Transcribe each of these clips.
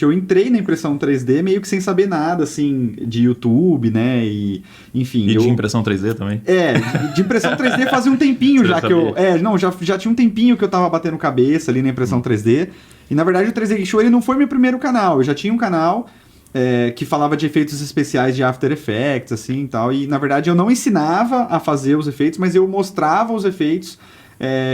Eu entrei na impressão 3D meio que sem saber nada, assim, de YouTube, né, e enfim... E de impressão 3D também? De impressão 3D fazia um tempinho já que eu... já tinha um tempinho que eu tava batendo cabeça ali na impressão 3D, e na verdade o 3D Geek Show ele não foi meu primeiro canal, eu já tinha um canal que falava de efeitos especiais de After Effects, assim, e tal, e na verdade eu não ensinava a fazer os efeitos, mas eu mostrava os efeitos...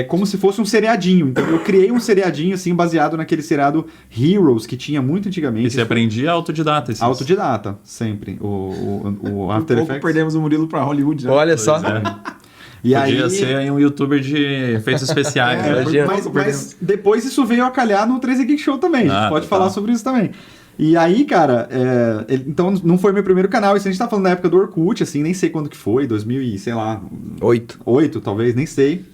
como se fosse um seriadinho. Então eu criei um seriadinho assim baseado naquele seriado Heroes que tinha muito antigamente. E você aprendia autodidata? Autodidata, sempre. O After Effects. Perdemos o Murilo pra Hollywood. Né? Olha só. E Podia ser aí um youtuber de efeitos especiais. Mas depois isso veio a calhar no 3D Geek Show também. A gente pode falar sobre isso também. E aí, cara, então não foi meu primeiro canal. Isso a gente tá falando na época do Orkut, assim, nem sei quando que foi, 2000 e, sei lá... 8 talvez, nem sei.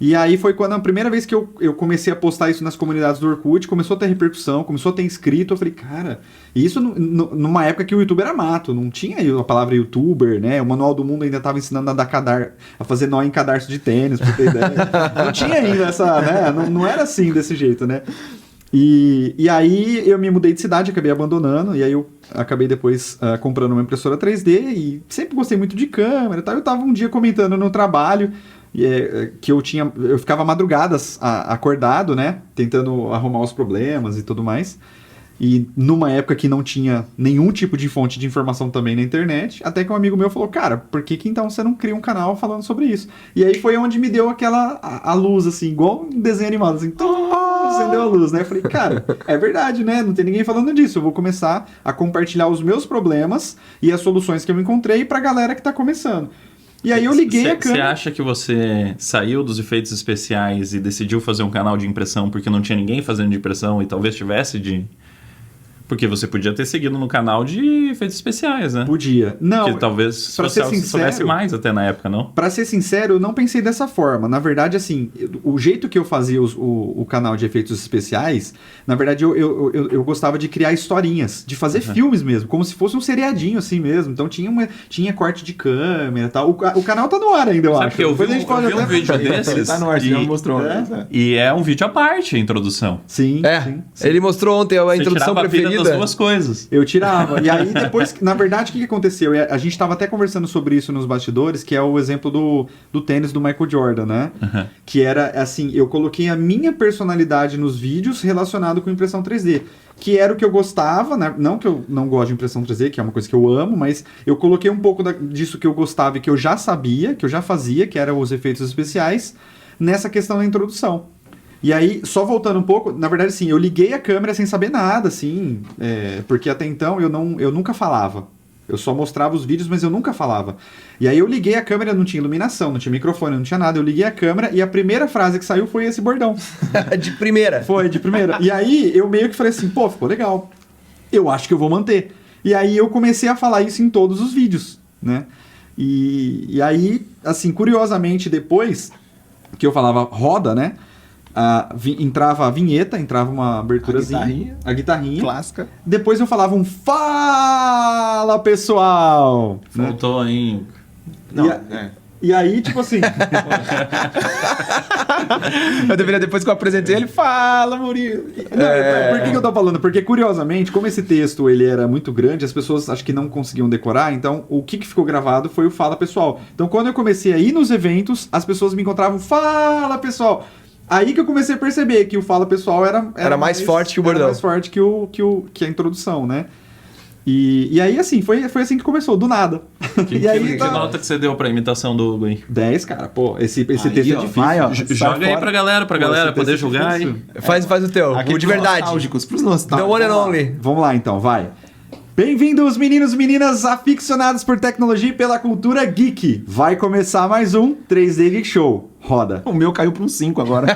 E aí foi quando a primeira vez que eu comecei a postar isso nas comunidades do Orkut, começou a ter repercussão, começou a ter inscrito, eu falei, cara... E isso numa época que o YouTube era mato, não tinha a palavra YouTuber, né? O Manual do Mundo ainda tava ensinando a fazer nó em cadarço de tênis, pra ter ideia. Não tinha ainda essa, né? Não era assim, desse jeito, né? E aí eu me mudei de cidade, acabei abandonando, e aí eu acabei depois comprando uma impressora 3D, e sempre gostei muito de câmera e tal. Eu tava um dia comentando no trabalho... que eu ficava madrugadas acordado, né, tentando arrumar os problemas e tudo mais, e numa época que não tinha nenhum tipo de fonte de informação também na internet, até que um amigo meu falou, cara, por que então você não cria um canal falando sobre isso? E aí foi onde me deu a luz, assim, igual um desenho animado, assim, acendeu a luz, né, eu falei, cara, é verdade, né, não tem ninguém falando disso, eu vou começar a compartilhar os meus problemas e as soluções que eu encontrei pra galera que tá começando. E aí eu liguei a câmera... Você acha que você saiu dos efeitos especiais e decidiu fazer um canal de impressão porque não tinha ninguém fazendo de impressão e talvez tivesse de... Porque você podia ter seguido no canal de efeitos especiais, né? Podia. Não, porque talvez você soubesse mais até na época, não? Pra ser sincero, eu não pensei dessa forma. Na verdade, assim, o jeito que eu fazia o canal de efeitos especiais, na verdade, eu gostava de criar historinhas, de fazer filmes mesmo, como se fosse um seriadinho assim mesmo. Então tinha corte de câmera e tal. O canal tá no ar ainda, eu acho. Porque eu vi um vídeo desses. Tá no ar, você já mostrou. E é um vídeo à parte, a introdução. Sim. Ele mostrou ontem a introdução preferida. Das duas coisas. Eu tirava. E aí depois, na verdade, o que aconteceu? A gente estava até conversando sobre isso nos bastidores, que é o exemplo do tênis do Michael Jordan, né? Que era assim, eu coloquei a minha personalidade nos vídeos relacionado com impressão 3D. Que era o que eu gostava, né? Não que eu não gosto de impressão 3D, que é uma coisa que eu amo, mas eu coloquei um pouco disso que eu gostava e que eu já sabia, que eu já fazia, que eram os efeitos especiais, nessa questão da introdução. E aí, só voltando um pouco, na verdade, assim, eu liguei a câmera sem saber nada, assim, porque até então eu nunca falava. Eu só mostrava os vídeos, mas eu nunca falava. E aí eu liguei a câmera, não tinha iluminação, não tinha microfone, não tinha nada. Eu liguei a câmera e a primeira frase que saiu foi esse bordão. De primeira? Foi, de primeira. E aí eu meio que falei assim, pô, ficou legal. Eu acho que eu vou manter. E aí eu comecei a falar isso em todos os vídeos, né? E aí, assim, curiosamente, depois que eu falava roda, né? Entrava a vinheta, entrava uma aberturazinha, a guitarrinha clássica. Depois eu falava um fala, pessoal! Faltou aí. E aí, tipo assim... Eu deveria, depois que eu apresentei ele, fala, Murilo. Por que eu tô falando? Porque, curiosamente, como esse texto ele era muito grande, as pessoas acho que não conseguiam decorar, então o que ficou gravado foi o fala, pessoal. Então, quando eu comecei a ir nos eventos, as pessoas me encontravam, fala, pessoal! Aí que eu comecei a perceber que o fala pessoal era mais forte que o bordão. Era mais forte que a introdução, né? E aí, assim, foi assim que começou, do nada. Que nota que você deu pra imitação do Hugo aí? 10, cara. Pô, esse texto é difícil. Joga aí pra galera poder julgar aí. Faz o teu, o de verdade. Nostálgicos, pros nostálgicos. The one and only. Vamos lá, então, vai. Bem-vindos, meninos e meninas aficionados por tecnologia e pela cultura geek. Vai começar mais um 3D Geek Show. Roda. O meu caiu para um 5 agora.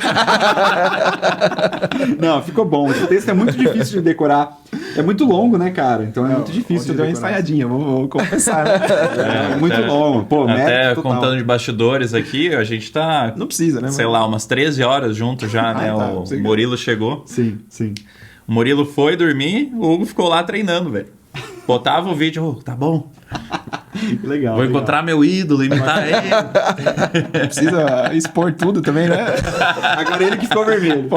Não, ficou bom. Esse texto é muito difícil de decorar. É muito longo, né, cara? Então é muito difícil de decorar. Eu dei uma ensaiadinha, vou confessar. Né? Muito longo. Pô, até contando de bastidores aqui, a gente tá... Não precisa, né? Sei lá, umas 13 horas juntos já, né? Tá, o Murilo chegou. Sim, sim. O Murilo foi dormir, o Hugo ficou lá treinando, velho. Botava o vídeo, tá bom. Legal. Vou encontrar meu ídolo, imitar ele. Precisa expor tudo também, né? Agora ele que ficou vermelho.